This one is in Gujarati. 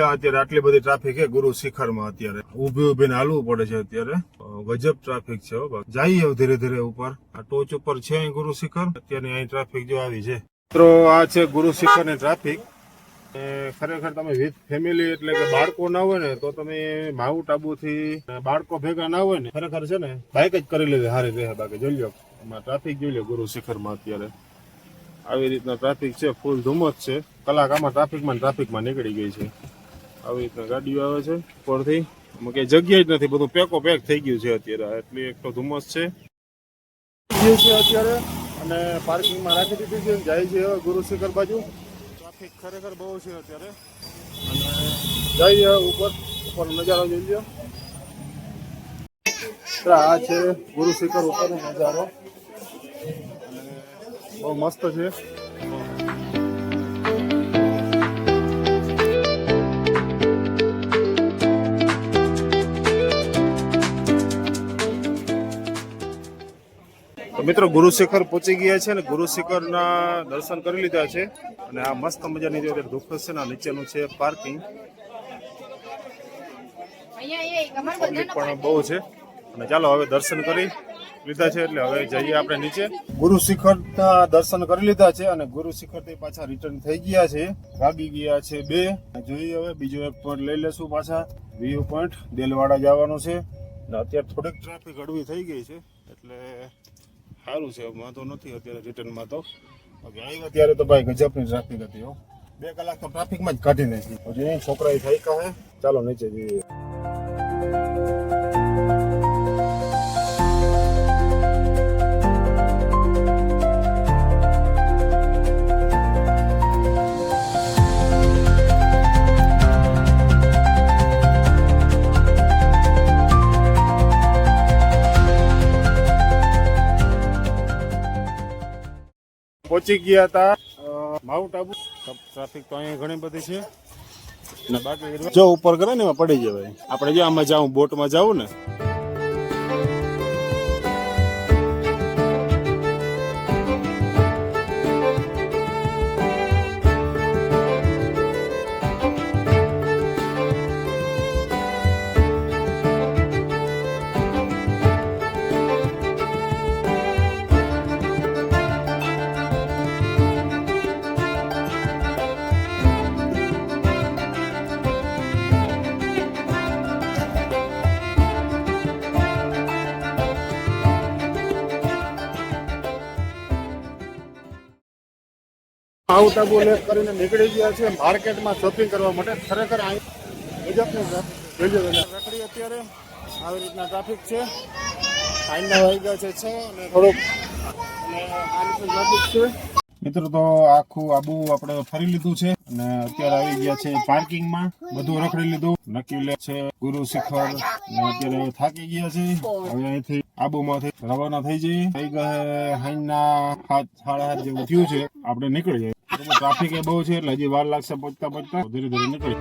અત્યારે આટલી બધી ટ્રાફિક છે ગુરુ શિખરમાં. અત્યારે ઉભી ઉભીને હાલવું પડે છે. અત્યારે ગજબ ટ્રાફિક છે. જઈએ ધીરે ધીરે ઉપર. આ ટોચ ઉપર છે અહીં ગુરુ શિખર. અત્યારે અહીં ટ્રાફિક જો આવી છે મિત્રો. આ છે ગુરુ શિખર ની ટ્રાફિક. ખરેખર તમે વિથ ફેમિલી એટલે કે બાળકો ના હોય ને તો તમે માઉન્ટ આબુ થી બાળકો ભેગા ના હોય ને ખરેખર છે ને બાઇક જ કરી લેવી સારી રહે. બાકી જોઈ લો એમાં ટ્રાફિક જોઈ લો ગુરુ શિખર માં. અત્યારે આવી રીતના ટ્રાફિક છે. ફૂલ ધુમ્મસ છે. કલાક આમાં ટ્રાફિકમાં નીકળી ગઈ છે. આવી રીતના ગાડીઓ આવે છે ઉપરથી. કઈ જગ્યા જ નથી. બધું પેકો પેક થઈ ગયું છે અત્યારે. એટલી એક તો ધુમ્મસ છે અત્યારે. અને પાર્કિંગમાં રાખી દીધી છે. જાય છે ગુરુ શિખર બાજુ. ટ્રાફિક ખરેખર બહુ છે અત્યારે. અને જઈએ ઉપર નજારો જોઈ લો. આ છે ગુરુ શિખર ઉપરનો નજારો. બહુ મસ્ત છે. તો મિત્રો ગુરુ શિખર પહોંચી ગયા છે ને ગુરુ શિખરના દર્શન કરી લીધા છે. અને આ મસ્ત મજાની જે ધુમ્મસ છે ને નીચેનું છે પાર્કિંગ. પબ્લિક પણ બહુ છે. અને ચાલો હવે દર્શન કરી લીધા છે એટલે હવે જઈએ આપણે નીચે. ગુરુ શિખરના દર્શન કરી લીધા છે અને ગુરુ શિખર થી પાછા રિટર્ન થઈ ગયા છે. ભાગી ગયા છે 2. જોઈએ હવે બીજો એક પોઈન્ટ લઈ લેશું. પાછા વ્યૂ પોઈન્ટ દેલવાડા જવાનું છે. અને અત્યારે થોડીક ટ્રાફિક હળવી થઈ ગઈ છે એટલે સારું છે. વાંધો નથી અત્યારે રિટર્નમાં. તો આવ્યા ત્યારે તો ભાઈ ગજબની ટ્રાફિક હતી. 2 કલાક તો ટ્રાફિકમાં જ કાઢી નાખી. હજી છોકરા થઈ કહે. ચાલો નીચે જઈએ. પહોંચી ગયા હતા માઉન્ટ આબુ. ટ્રાફિક તો અહીંયા ઘણી બધી છે. અને બાકી જો ઉપર કરે ને એમાં પડી જવાય. આપણે જો આમાં જાઉં બોટમાં જાવું ને માઉન્ટ આબુ લેક કરીને નીકળી ગયા છે માર્કેટમાં શોપિંગ કરવા માટે. ખરેખર રખડી અત્યારે આવી રીતના ટ્રાફિક છે. આઈના વાગ્યા છે 6 અને થોડુંક ટ્રાફિક છે. મિત્રો તો આખું આબુ આપણે ફરી લીધું છે અને અત્યારે આવી ગયા છે પાર્કિંગમાં. બધું રખડી લીધું. નક્કી લે છે ગુરુ શિખર. અત્યારે થાકી ગયા છે. હવે અહીંથી આબુમાંથી રવાના થઈ જઈએ. થઈ ગયા હાઈના 7:30 જેવું થયું છે. આપણે નીકળી જઈએ. ટ્રાફિક એ બહુ છે એટલે હજી વાર લાગશે પહોંચતા. ધીરે ધીરે નીકળી.